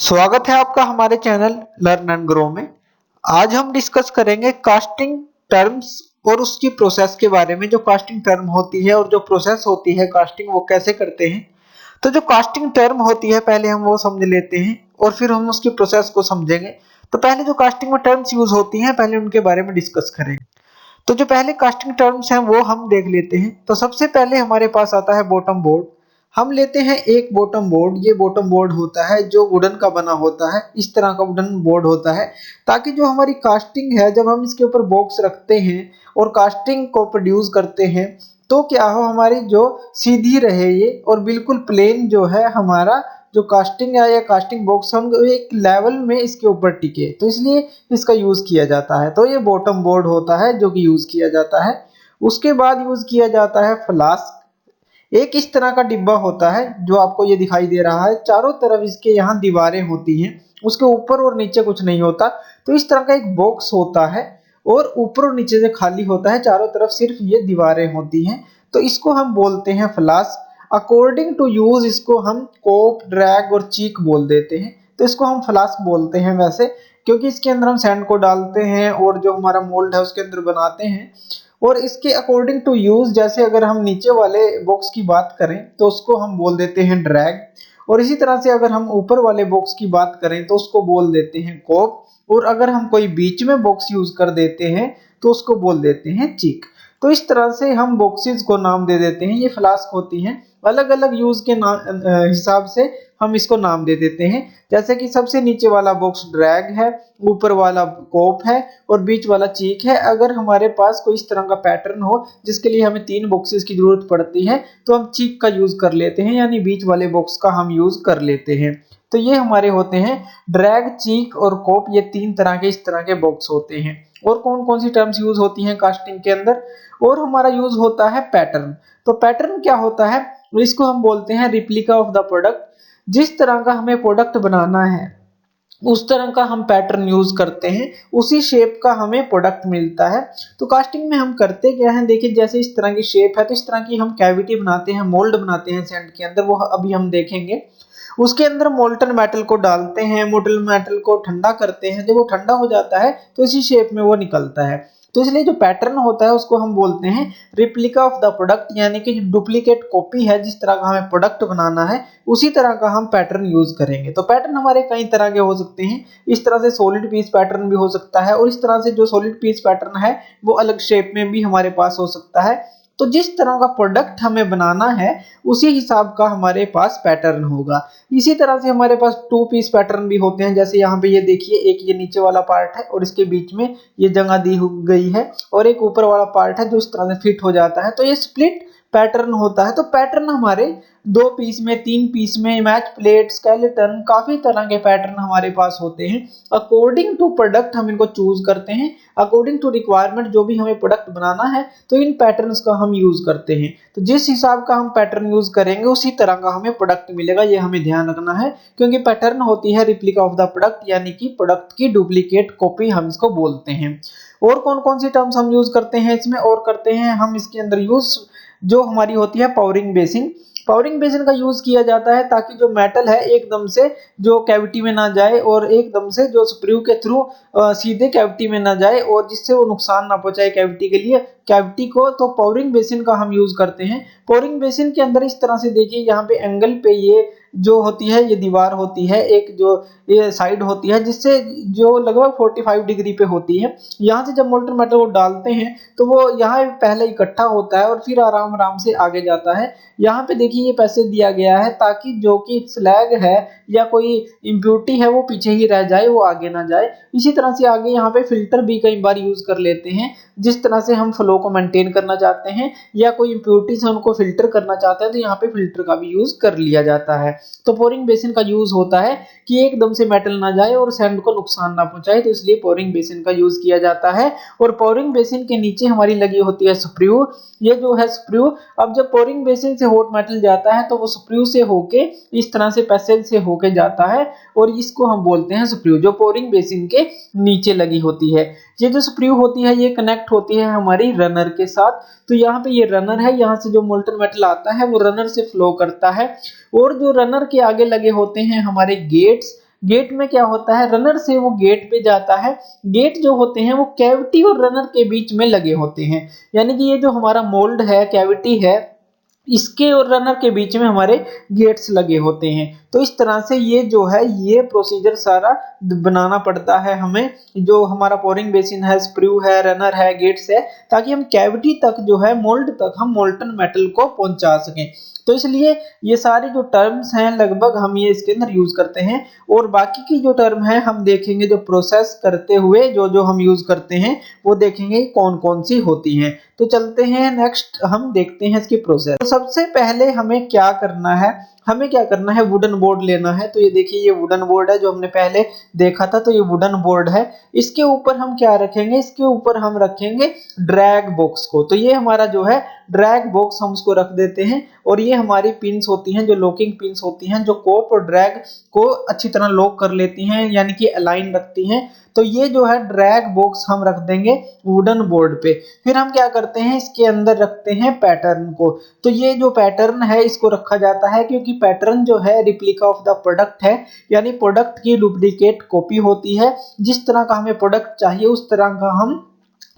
स्वागत है आपका हमारे चैनल लर्न एंड ग्रो में। आज हम डिस्कस करेंगे कास्टिंग टर्म्स और उसकी प्रोसेस के बारे में। जो कास्टिंग टर्म होती है और जो प्रोसेस होती है कास्टिंग, वो कैसे करते हैं। तो जो कास्टिंग टर्म होती है पहले हम वो समझ लेते हैं और फिर हम उसकी प्रोसेस को समझेंगे। तो पहले जो कास्टिंग में टर्म्स यूज होती हैं पहले उनके बारे में डिस्कस करेंगे। तो जो पहले कास्टिंग टर्म्स हैं वो हम देख लेते हैं। तो सबसे पहले हमारे पास आता है बॉटम बोर्ड। हम लेते हैं एक बॉटम बोर्ड। ये बॉटम बोर्ड होता है जो वुडन का बना होता है, इस तरह का वुडन बोर्ड होता है, ताकि जो हमारी कास्टिंग है जब हम इसके ऊपर बॉक्स रखते हैं और कास्टिंग को प्रोड्यूस करते हैं तो क्या हो, हमारी जो सीधी रहे ये और बिल्कुल प्लेन जो है हमारा जो कास्टिंग है या कास्टिंग बॉक्स हम एक लेवल में इसके ऊपर टिके, तो इसलिए इसका यूज किया जाता है। तो ये बॉटम बोर्ड होता है जो कि यूज किया जाता है। उसके बाद यूज किया जाता है फ्लास्क। एक इस तरह का डिब्बा होता है जो आपको ये दिखाई दे रहा है, चारों तरफ इसके यहाँ दीवारें होती हैं, उसके ऊपर और नीचे कुछ नहीं होता। तो इस तरह का एक बॉक्स होता है और ऊपर और नीचे से खाली होता है, चारों तरफ सिर्फ ये दीवारें होती हैं। तो इसको हम बोलते हैं फ्लास्क। अकॉर्डिंग टू यूज इसको हम कोप, ड्रैग और चीक बोल देते हैं। तो इसको हम फ्लास्क बोलते हैं वैसे, क्योंकि इसके अंदर हम सैंड को डालते हैं और जो हमारा मोल्ड है उसके अंदर बनाते हैं। और इसके अकॉर्डिंग टू यूज, जैसे अगर हम नीचे वाले बॉक्स की बात करें तो उसको हम बोल देते हैं ड्रैग, और इसी तरह से अगर हम ऊपर वाले बॉक्स की बात करें तो उसको बोल देते हैं कोप, और अगर हम कोई बीच में बॉक्स यूज कर देते हैं तो उसको बोल देते हैं चीक। तो इस तरह से हम बॉक्सेस को नाम दे देते हैं। ये फ्लास्क होती हैं, अलग अलग यूज के हिसाब से हम इसको नाम दे देते हैं। जैसे कि सबसे नीचे वाला बॉक्स ड्रैग है, ऊपर वाला कोप है और बीच वाला चीक है। अगर हमारे पास कोई इस तरह का पैटर्न हो जिसके लिए हमें 3 बॉक्सेस की जरूरत पड़ती है तो हम चीक का यूज कर लेते हैं, यानी बीच वाले बॉक्स का हम यूज कर लेते हैं। तो ये हमारे होते हैं ड्रैग, चीक और कोप। ये 3 तरह के इस तरह के बॉक्स होते हैं। और कौन कौन सी टर्म्स यूज होती हैं कास्टिंग के अंदर, और हमारा यूज होता है पैटर्न। तो पैटर्न क्या होता है, इसको हम बोलते हैं रिप्लिका ऑफ द प्रोडक्ट। जिस तरह का हमें प्रोडक्ट बनाना है उस तरह का हम पैटर्न यूज करते हैं, उसी शेप का हमें प्रोडक्ट मिलता है। तो कास्टिंग में हम करते क्या है, देखिए जैसे इस तरह की शेप है तो इस तरह की हम कैविटी बनाते हैं, मोल्ड बनाते हैं सैंड के अंदर, वो अभी हम देखेंगे। उसके अंदर मोल्टन मेटल को डालते हैं, मोल्टन मेटल को ठंडा करते हैं, जब वो ठंडा हो जाता है तो इसी शेप में वो निकलता है। तो इसलिए जो पैटर्न होता है उसको हम बोलते हैं रिप्लिका ऑफ द प्रोडक्ट, यानी कि जो डुप्लीकेट कॉपी है, जिस तरह का हमें प्रोडक्ट बनाना है उसी तरह का हम पैटर्न यूज करेंगे। तो पैटर्न हमारे कई तरह के हो सकते हैं। इस तरह से सॉलिड पीस पैटर्न भी हो सकता है, और इस तरह से जो सॉलिड पीस पैटर्न है वो अलग शेप में भी हमारे पास हो सकता है। तो जिस तरह का प्रोडक्ट हमें बनाना है उसी हिसाब का हमारे पास पैटर्न होगा। इसी तरह से हमारे पास 2 पीस पैटर्न भी होते हैं। जैसे यहाँ पे ये देखिए, एक ये नीचे वाला पार्ट है और इसके बीच में ये जगह दी गई है, और एक ऊपर वाला पार्ट है जो इस तरह से फिट हो जाता है। तो ये स्प्लिट पैटर्न होता है। तो पैटर्न हमारे 2 पीस में, 3 पीस में, मैच प्लेट, स्केलेटन, काफी तरह के पैटर्न हमारे पास होते हैं। अकॉर्डिंग टू प्रोडक्ट हम इनको चूज करते हैं, अकॉर्डिंग टू रिक्वायरमेंट, जो भी हमें प्रोडक्ट बनाना है तो इन पैटर्न्स का हम यूज करते हैं। तो जिस हिसाब का हम पैटर्न यूज करेंगे उसी तरह का हमें प्रोडक्ट मिलेगा, ये हमें ध्यान रखना है। क्योंकि पैटर्न होती है रिप्लिका ऑफ द प्रोडक्ट, यानी कि प्रोडक्ट की डुप्लीकेट कॉपी हम इसको बोलते हैं। और कौन कौन सी टर्म्स हम यूज करते हैं इसमें, और करते हैं हम इसके अंदर यूज, जो हमारी होती है पावरिंग बेसिंग। पावरिंग बेसिन का यूज किया जाता है ताकि जो मेटल है एकदम से जो कैविटी में ना जाए, और एकदम से जो स्क्रू के थ्रू सीधे कैविटी में ना जाए, और जिससे वो नुकसान ना पहुंचाए कैविटी के लिए, कैविटी को। तो पावरिंग बेसिन का हम यूज करते हैं। पावरिंग बेसिन के अंदर इस तरह से देखिए, यहाँ पे एंगल पे ये जो होती है ये दीवार होती है, एक जो ये साइड होती है जिससे जो लगभग 45 डिग्री पे होती है। यहाँ से जब मोल्टन मेटल को डालते हैं तो वो यहाँ पहले इकट्ठा होता है और फिर आराम आराम से आगे जाता है। यहाँ पे देखिए ये पैसे दिया गया है ताकि जो कि स्लैग है या कोई इम्प्योरिटी है वो पीछे ही रह जाए, वो आगे ना जाए। इसी तरह से आगे यहाँ पे फिल्टर भी कई बार यूज कर लेते हैं। जिस तरह से हम फ्लो को मेंटेन करना चाहते हैं या कोई इम्प्योरिटी से उनको फिल्टर करना चाहते हैं तो यहाँ पे फिल्टर का भी यूज कर लिया जाता है। तो पोरिंग बेसिन का यूज होता है कि एकदम से मेटल ना जाए और सैंड को नुकसान ना पहुंचाए, तो इसलिए पोरिंग बेसिन का यूज किया जाता है। और पोरिंग बेसिन के नीचे हमारी लगी होती है स्क्रू। ये जो है स्क्रू, अब जब पोरिंग बेसिन से हॉट मेटल जाता है तो वो स्क्रू से होके इस तरह से पैसेज से होके जाता है, और इसको हम बोलते हैं स्क्रू, जो पोरिंग बेसिन के नीचे लगी होती है। ये जो स्क्रू होती है ये कनेक्ट होती है हमारी रनर के साथ। तो यहाँ पे ये रनर है, यहाँ से जो मोल्टन मेटल आता है वो रनर से फ्लो करता है। और जो रनर के आगे लगे होते हैं हमारे गेट्स, गेट में क्या होता है, रनर से वो गेट पे जाता है। गेट जो होते हैं वो कैविटी और रनर के बीच में लगे होते हैं, यानी कि ये जो हमारा मोल्ड है, कैविटी है, इसके और रनर के बीच में हमारे गेट्स लगे होते हैं। तो इस तरह से ये जो है ये प्रोसीजर सारा बनाना पड़ता है हमें, जो हमारा पोरिंग बेसिन है, स्प्रू है, रनर है, गेट्स है, ताकि हम कैविटी तक जो है, मोल्ड तक हम मोल्टन मेटल को पहुंचा सकें। तो इसलिए ये सारी जो टर्म्स हैं लगभग हम ये इसके अंदर यूज करते हैं। और बाकी की जो टर्म है हम देखेंगे जो प्रोसेस करते हुए जो जो हम यूज करते हैं वो देखेंगे कौन कौन सी होती हैं। तो चलते हैं नेक्स्ट, हम देखते हैं इसकी प्रोसेस। तो सबसे पहले हमें क्या करना है, हमें क्या करना है, वुडन बोर्ड लेना है। तो ये देखिए ये वुडन बोर्ड है जो हमने पहले देखा था, तो ये वुडन बोर्ड है। इसके ऊपर हम क्या रखेंगे, इसके ऊपर हम रखेंगे ड्रैग बॉक्स को। तो ये हमारा जो है ड्रैग बॉक्स, हम उसको रख देते हैं। और ये हमारी पिन्स होती हैं, जो लॉकिंग पिन्स होती हैं, जो कोप और ड्रैग को अच्छी तरह लॉक कर लेती हैं, यानी कि अलाइन रखती हैं। तो ये जो है ड्रैग बॉक्स हम रख देंगे वुडन बोर्ड पे। फिर हम क्या करते हैं, इसके अंदर रखते हैं पैटर्न को। तो ये जो पैटर्न है इसको रखा जाता है क्योंकि पैटर्न जो है रिप्लिका ऑफ द प्रोडक्ट है, यानी प्रोडक्ट की डुप्लीकेट कॉपी होती है। जिस तरह का हमें प्रोडक्ट चाहिए उस तरह का हम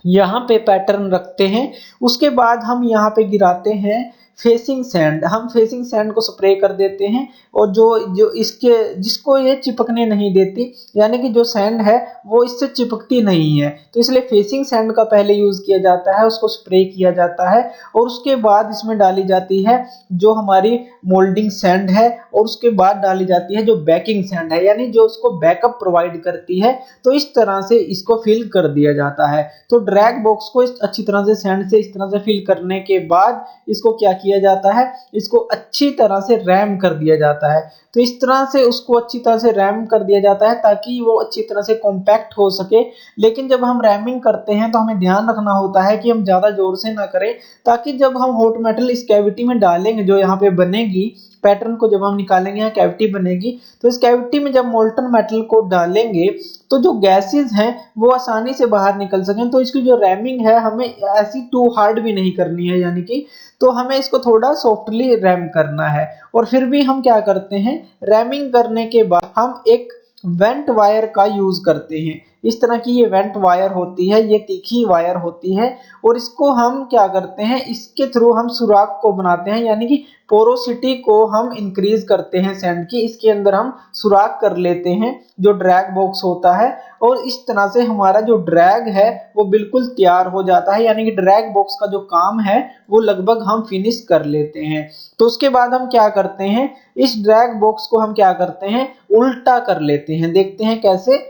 यहाँ पे पैटर्न रखते हैं। उसके बाद हम यहाँ पे गिराते हैं फेसिंग सैंड। हम फेसिंग सैंड को स्प्रे कर देते हैं, और जो जो इसके जिसको ये चिपकने नहीं देती, यानी कि जो सैंड है वो इससे चिपकती नहीं है, तो इसलिए फेसिंग सैंड का पहले यूज किया जाता है, उसको स्प्रे किया जाता है। और उसके बाद इसमें डाली जाती है जो हमारी मोल्डिंग सैंड है, और उसके बाद डाली जाती है जो बैकिंग सैंड है, यानी जो उसको बैकअप प्रोवाइड करती है। तो इस तरह से इसको फिल कर दिया जाता है। तो ड्रैग बॉक्स को अच्छी तरह से सैंड से इस तरह से फिल करने के बाद इसको क्या किया जाता है, इसको अच्छी तरह से रैम कर दिया जाता है। तो इस तरह से उसको अच्छी तरह से रैम कर दिया जाता है ताकि वो अच्छी तरह से कॉम्पैक्ट हो सके। लेकिन जब हम रैमिंग करते हैं तो हमें ध्यान रखना होता है कि हम ज्यादा जोर से ना करें, ताकि जब हम हॉट मेटल इस कैविटी में डालेंगे, जो यहाँ पे बनेगी, पैटर्न को जब हम निकालेंगे, यहाँ कैविटी बनेगी, तो इस कैविटी में जब मोल्टन मेटल को डालेंगे तो जो गैसेस हैं वो आसानी से बाहर निकल सकें। तो इसकी जो रैमिंग है हमें ऐसी टू हार्ड भी नहीं करनी है, यानी कि तो हमें इसको थोड़ा सॉफ्टली रैम करना है। और फिर भी हम क्या करते हैं, रैमिंग करने के बाद हम एक वेंट वायर का यूज करते हैं। इस तरह की ये वेंट वायर होती है, ये तीखी वायर होती है, और इसको हम क्या करते हैं, इसके थ्रू हम सुराख को बनाते हैं, यानी कि पोरोसिटी को हम इंक्रीज करते हैं सैंड की। इसके अंदर हम सुराख कर लेते हैं जो ड्रैग बॉक्स होता है, और इस तरह से हमारा जो ड्रैग है वो बिल्कुल तैयार हो जाता है, यानी कि ड्रैग बॉक्स का जो काम है वो लगभग हम फिनिश कर लेते हैं। तो उसके बाद हम क्या करते हैं, इस ड्रैग बॉक्स को हम क्या करते हैं, उल्टा कर लेते हैं। देखते हैं कैसे।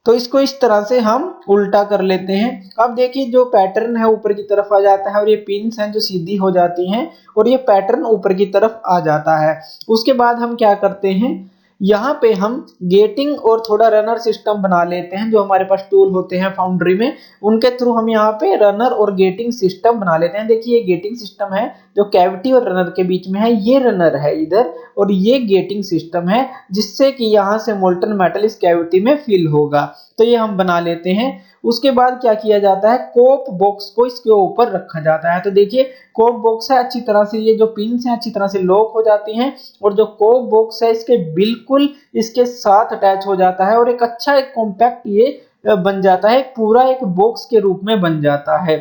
तो इसको इस तरह से हम उल्टा कर लेते हैं। अब देखिए जो पैटर्न है ऊपर की तरफ आ जाता है, और ये पिन्स हैं जो सीधी हो जाती हैं, और ये पैटर्न ऊपर की तरफ आ जाता है। उसके बाद हम क्या करते हैं, यहाँ पे हम गेटिंग और थोड़ा रनर सिस्टम बना लेते हैं। जो हमारे पास टूल होते हैं फाउंड्री में, उनके थ्रू हम यहाँ पे रनर और गेटिंग सिस्टम बना लेते हैं। देखिए ये गेटिंग सिस्टम है जो कैविटी और रनर के बीच में है, ये रनर है इधर, और ये गेटिंग सिस्टम है जिससे कि यहाँ से मोल्टन मेटल इस कैविटी में फिल होगा। तो ये हम बना लेते हैं। उसके बाद क्या किया जाता है, कोप बॉक्स को इसके ऊपर रखा जाता है। तो देखिए कोप बॉक्स है, अच्छी तरह से ये जो पिन्स हैं अच्छी तरह से लॉक हो जाती हैं, और जो कोप बॉक्स है इसके बिल्कुल इसके साथ अटैच हो जाता है, और एक अच्छा एक कॉम्पैक्ट ये बन जाता है, पूरा एक बॉक्स के रूप में बन जाता है।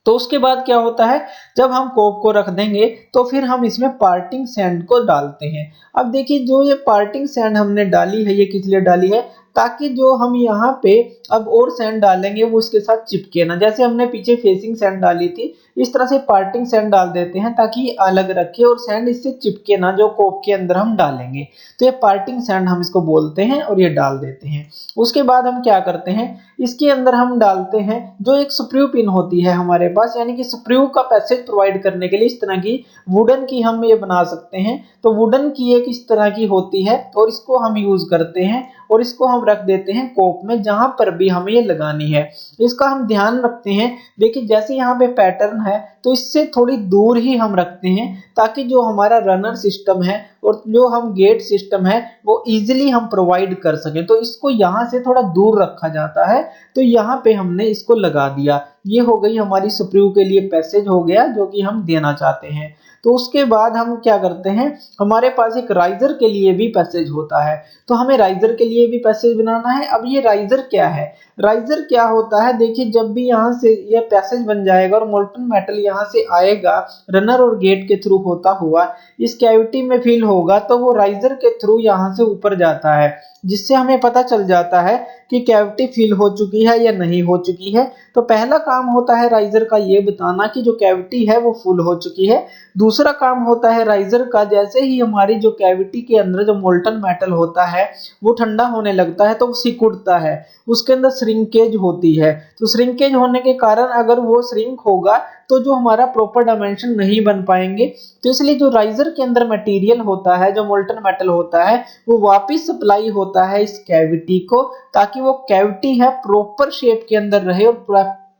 तो उसके बाद क्या होता है, जब हम कोप को रख देंगे तो फिर हम इसमें पार्टिंग सैंड को डालते हैं। अब देखिए जो ये पार्टिंग सैंड हमने डाली है, ये किस लिए डाली है, ताकि जो हम यहाँ पे अब और सैंड डालेंगे वो इसके साथ चिपके ना। जैसे हमने पीछे फेसिंग सैंड डाली थी, इस तरह से पार्टिंग सैंड डाल देते हैं ताकि अलग रखे और सैंड इससे चिपके ना, जो कोप के अंदर हम डालेंगे। तो ये पार्टिंग सैंड हम इसको बोलते हैं, और ये डाल देते हैं। उसके बाद हम क्या करते हैं, इसके अंदर हम डालते हैं जो एक स्प्रू पिन होती है हमारे पास, यानी कि स्प्रू का पैसेज प्रोवाइड करने के लिए इस तरह की वुडन की हम ये बना सकते हैं। तो वुडन की एक इस तरह की होती है, और इसको हम यूज करते हैं, और इसको हम रख देते हैं कोप में जहां पर भी हमें ये लगानी है। इसका हम ध्यान रखते हैं, देखिए जैसे यहाँ पे पैटर्न है तो इससे थोड़ी दूर ही हम रखते हैं, ताकि जो हमारा रनर सिस्टम है और जो हम गेट सिस्टम है वो इजीली हम प्रोवाइड कर सकें। तो इसको यहाँ से थोड़ा दूर रखा जाता है। तो यहाँ पे हमने इसको लगा दिया, ये हो गई हमारी स्प्रू के लिए पैसेज हो गया जो कि हम देना चाहते हैं। तो उसके बाद हम क्या करते हैं, हमारे पास एक राइजर के लिए भी पैसेज होता है, तो हमें राइजर के लिए भी पैसेज बनाना है। अब ये राइजर क्या है, राइजर क्या होता है, देखिए जब भी यहाँ से ये पैसेज बन जाएगा और मोल्टन मेटल यहाँ से आएगा रनर और गेट के थ्रू होता हुआ इस कैविटी में फिल होगा, तो वो राइजर के थ्रू यहाँ से ऊपर जाता है, जिससे हमें पता चल जाता है कि कैविटी फिल हो चुकी है या नहीं हो चुकी है। तो पहला काम होता है राइजर का ये बताना कि जो कैविटी है वो फुल हो चुकी है। दूसरा काम होता है राइजर का, जैसे ही हमारी जो कैविटी के अंदर जो मोल्टन मेटल होता है वो ठंडा होने लगता है तो वो सिकुड़ता है, उसके अंदर श्रिंकेज होती है। तो श्रिंकेज होने के कारण अगर वो श्रिंक होगा तो जो हमारा प्रॉपर डायमेंशन नहीं बन पाएंगे, तो इसलिए जो राइजर के अंदर मटेरियल होता है, जो मोल्टन मेटल होता है, वो वापस सप्लाई होता है इस कैविटी को, ताकि वो कैविटी है प्रॉपर शेप के अंदर रहे और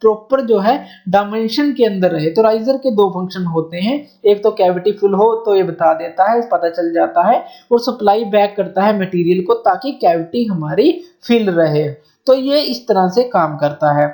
प्रॉपर जो है डायमेंशन के अंदर रहे। तो राइजर के दो फंक्शन होते हैं, एक तो कैविटी फुल हो तो ये बता देता है, पता चल जाता है, और सप्लाई बैक करता है मटेरियल को ताकि कैविटी हमारी फिल रहे। तो ये इस तरह से काम करता है।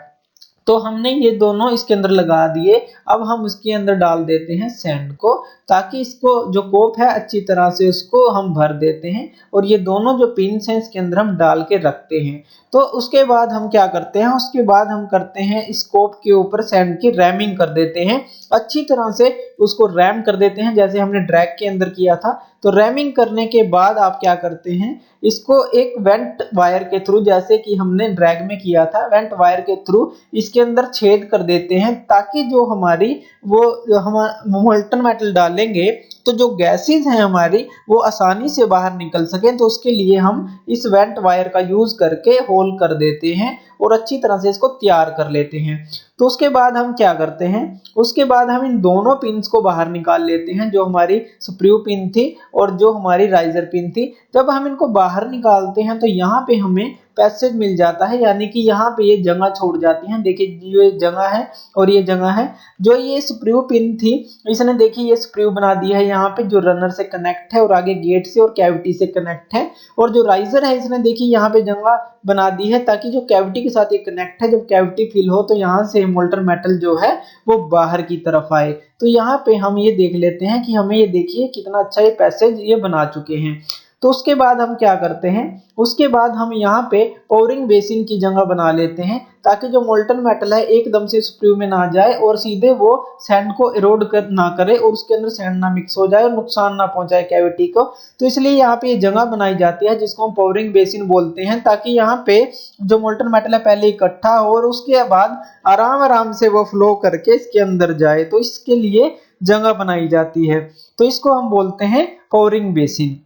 तो हमने ये दोनों इसके अंदर लगा दिए, अब हम इसके अंदर डाल देते हैं सैंड को, ताकि इसको जो कोप है अच्छी तरह से उसको हम भर देते हैं, और ये दोनों जो पिन्स हैं इसके अंदर हम डाल के रखते हैं। तो उसके बाद हम क्या करते हैं, उसके बाद हम करते हैं इस कोप के ऊपर सैंड की रैमिंग कर देते हैं, अच्छी तरह से उसको रैम कर देते हैं जैसे हमने ड्रैग के अंदर किया था। तो रैमिंग करने के बाद आप क्या करते हैं, इसको एक वेंट वायर के थ्रू, जैसे कि हमने ड्रैग में किया था, वेंट वायर के थ्रू इसके अंदर छेद कर देते हैं, ताकि जो हमारी वो हम मोल्टन मेटल डालेंगे तो जो गैसेस हैं हमारी वो आसानी से बाहर निकल सकें। तो उसके लिए हम इस वेंट वायर का यूज करके होल कर देते हैं और अच्छी तरह से इसको तैयार कर लेते हैं। तो उसके बाद हम क्या करते हैं, उसके बाद हम इन दोनों पिन्स को बाहर निकाल लेते हैं, जो हमारी स्क्रू पिन थी और जो हमारी राइजर पिन थी। जब हम इनको बाहर निकालते हैं तो यहाँ पे हमें पैसेज मिल जाता है, यानी कि यहाँ पे ये जगह छोड़ जाती है। देखिए ये जगह है और ये जगह है, जो ये स्क्रू पिन थी इसने देखिए ये स्क्रू बना दिया है यहाँ पे, जो रनर से कनेक्ट है और आगे गेट से और कैविटी से कनेक्ट है। और जो राइजर है इसने देखिए यहाँ पे जगह बना दी है, ताकि जो कैविटी के साथ ये कनेक्ट है, जब कैविटी फिल हो तो यहाँ से मोल्टन मेटल जो है वो बाहर की तरफ आए। तो यहाँ पे हम ये देख लेते हैं कि हमें ये देखिए कितना अच्छा ये पैसेज ये बना चुके हैं। तो उसके बाद हम क्या करते हैं, उसके बाद हम यहाँ पे पोरिंग बेसिन की जगह बना लेते हैं, ताकि जो मोल्टन मेटल है एकदम से स्क्रू में ना जाए और सीधे वो सैंड को इरोड कर ना करे और उसके अंदर सैंड ना मिक्स हो जाए और नुकसान ना पहुंचाए कैविटी को। तो इसलिए यहाँ पे ये जगह बनाई जाती है जिसको हम पोरिंग बेसिन बोलते हैं, ताकि यहाँ पे जो मोल्टन मेटल है पहले इकट्ठा हो और उसके बाद आराम आराम से वो फ्लो करके इसके अंदर जाए। तो इसके लिए जगह बनाई जाती है, तो इसको हम बोलते हैं पोरिंग बेसिन।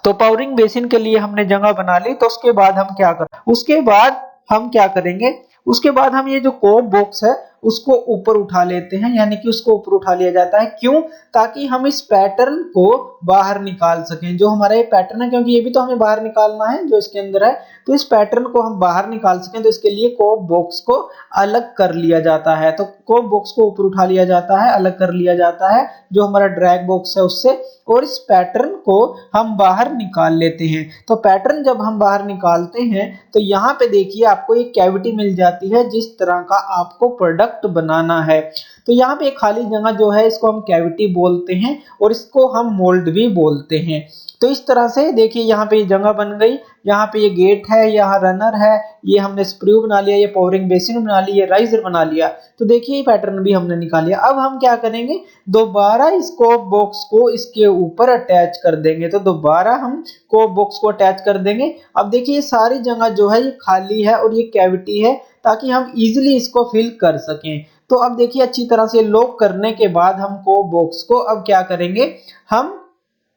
तो पावरिंग बेसिन के लिए हमने जगह बना ली। तो उसके बाद हम क्या उसके बाद हम क्या करेंगे, उसके बाद हम ये जो कोप बॉक्स है उसको ऊपर उठा लेते हैं, यानी कि उसको ऊपर उठा लिया जाता है। क्यों, ताकि हम इस पैटर्न को बाहर निकाल सकें, जो हमारा ये पैटर्न है, क्योंकि ये भी तो हमें बाहर निकालना है जो इसके अंदर है। तो इस पैटर्न को हम बाहर निकाल सकें तो इसके लिए कोप बॉक्स को अलग कर लिया जाता है। तो कोप बॉक्स को ऊपर उठा लिया जाता है, अलग कर लिया जाता है जो हमारा ड्रैग बॉक्स है उससे, और इस पैटर्न को हम बाहर निकाल लेते हैं। तो पैटर्न जब हम बाहर निकालते हैं तो यहाँ पे देखिए आपको एक कैविटी मिल जाती है जिस तरह का आपको प्रोडक्ट बनाना है। तो यहाँ पे एक खाली जगह जो है इसको हम कैविटी बोलते हैं और इसको हम मोल्ड भी बोलते हैं। तो इस तरह से देखिए यहाँ पे ये जगह बन गई, यहाँ पे ये गेट है, यहाँ रनर है, ये हमने स्क्रू बना लिया, ये पावरिंग बेसिन बना ली, ये राइजर बना लिया। तो देखिए ये पैटर्न भी हमने निकाल लिया। अब हम क्या करेंगे, दोबारा इस कोप बॉक्स को इसके ऊपर अटैच कर देंगे। तो दोबारा हम कोप बॉक्स को अटैच कर देंगे। अब देखिए ये सारी जगह जो है ये खाली है और ये कैविटी है, ताकि हम इजिली इसको फिल कर सकें। तो अब देखिए अच्छी तरह से लॉक करने के बाद हम कोप बॉक्स को अब क्या करेंगे, हम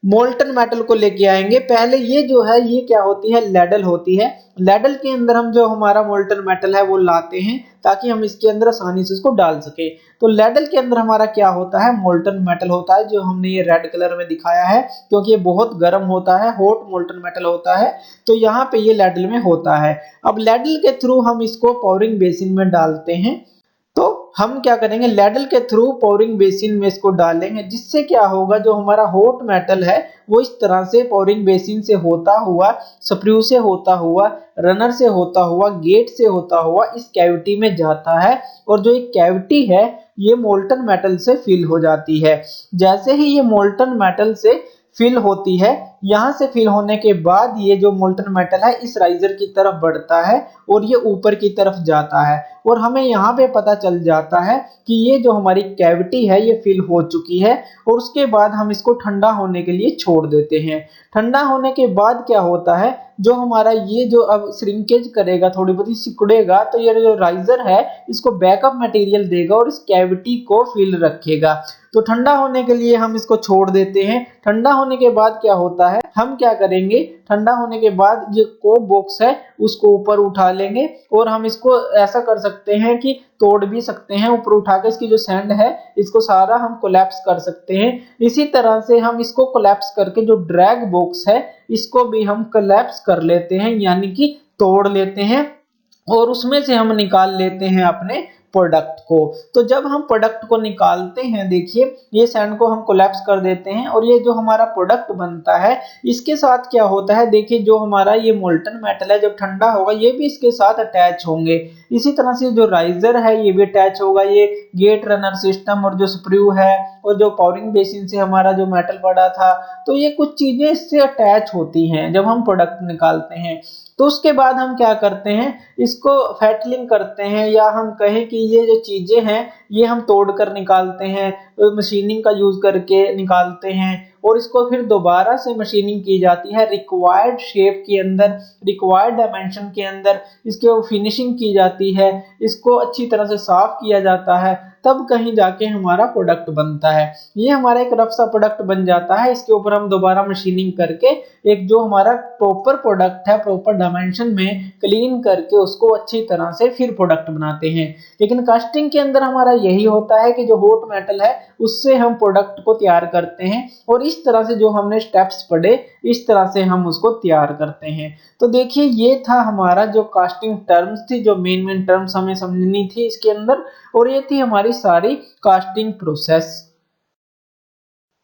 मोल्टन मेटल को लेके आएंगे। पहले ये जो है ये क्या होती है, लैडल होती है। लैडल के अंदर हम जो हमारा मोल्टन मेटल है वो लाते हैं, ताकि हम इसके अंदर आसानी से इसको डाल सके। तो लैडल के अंदर हमारा क्या होता है, मोल्टन मेटल होता है, जो हमने ये रेड कलर में दिखाया है, क्योंकि ये बहुत गर्म होता है, हॉट मोल्टन मेटल होता है। तो यहाँ पे ये लैडल में होता है। अब लैडल के थ्रू हम इसको पावरिंग बेसिन में डालते हैं। तो हम क्या करेंगे, लैडल के थ्रू पोरिंग बेसिन में इसको डालेंगे, जिससे क्या होगा, जो हमारा हॉट मेटल है वो इस तरह से पोरिंग बेसिन से होता हुआ, स्प्रू से होता हुआ, रनर से होता हुआ, गेट से होता हुआ इस कैविटी में जाता है। और जो एक कैविटी है ये मोल्टन मेटल से फिल हो जाती है। जैसे ही ये मोल्टन मेटल से फिल होती है, यहां से फिल होने के बाद ये जो मोल्टन मेटल है इस राइजर की तरफ बढ़ता है और ये ऊपर की तरफ जाता है। और हमें यहाँ पे पता चल जाता है कि ये जो हमारी कैविटी है ये फिल हो चुकी है। और उसके बाद हम इसको ठंडा होने के लिए छोड़ देते हैं। ठंडा होने के बाद क्या होता है, जो हमारा ये जो अब श्रिंकेज करेगा, थोड़ी बहुत ही सिकुड़ेगा, तो ये जो राइजर है इसको बैकअप मटेरियल देगा और इस कैविटी को फिल रखेगा। तो ठंडा होने के लिए हम इसको छोड़ देते हैं। ठंडा होने के बाद क्या होता है, हम क्या करेंगे, ठंडा होने के बाद ये कोक बॉक्स है उसको ऊपर उठा लेंगे और हम इसको ऐसा कर सकते हैं कि तोड़ भी सकते हैं। ऊपर उठा के इसकी जो सैंड है इसको सारा हम कोलैप्स कर सकते हैं। इसी तरह से हम इसको कोलैप्स करके जो ड्रैग बॉक्स है इसको भी हम कोलैप्स कर लेते हैं, यानी कि तोड़ लेते हैं और उसमें से हम निकाल लेते हैं अपने प्रोडक्ट को। तो जब हम प्रोडक्ट को निकालते हैं, देखिए ये सैंड को हम कोलैप्स कर देते हैं और ये जो हमारा प्रोडक्ट बनता है इसके साथ क्या होता है, देखिए जो हमारा ये मोल्टन मेटल है जब ठंडा होगा ये भी इसके साथ अटैच होंगे। इसी तरह से जो राइजर है ये भी अटैच होगा, ये गेट रनर सिस्टम और जो स्प्रू है और जो पावरिंग बेसिन से हमारा जो मेटल पड़ा था, तो ये कुछ चीजें इससे अटैच होती हैं जब हम प्रोडक्ट निकालते हैं। तो उसके बाद हम क्या करते हैं, इसको फैटलिंग करते हैं, या हम कहें कि ये जो चीजें हैं ये हम तोड़कर निकालते हैं, मशीनिंग का यूज करके निकालते हैं और इसको फिर दोबारा से मशीनिंग की जाती है रिक्वायर्ड शेप के अंदर, रिक्वायर्ड डायमेंशन के अंदर इसके फिनिशिंग की जाती है, इसको अच्छी तरह से साफ किया जाता है, तब कहीं जाके हमारा प्रोडक्ट बनता है। ये हमारा एक रफ सा प्रोडक्ट बन जाता है। इसके ऊपर हम दोबारा मशीनिंग करके एक जो हमारा प्रॉपर प्रोडक्ट है प्रॉपर डायमेंशन में क्लीन करके उसको अच्छी तरह से फिर प्रोडक्ट बनाते हैं। लेकिन कास्टिंग के अंदर हमारा यही होता है कि जो हॉट मेटल है उससे हम प्रोडक्ट को तैयार करते हैं और इस तरह से जो हमने स्टेप्स पढ़े इस तरह से हम उसको तैयार करते हैं। तो देखिए ये था हमारा जो कास्टिंग टर्म्स थी, जो मेन टर्म्स हमें समझनी थी इसके अंदर, और ये थी हमारी सारी कास्टिंग प्रोसेस।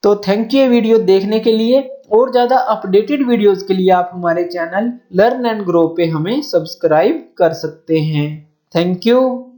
तो थैंक यू वीडियो देखने के लिए। और ज्यादा अपडेटेड वीडियोस के लिए आप हमारे चैनल लर्न एंड ग्रो पे हमें सब्सक्राइब कर सकते हैं। Thank you.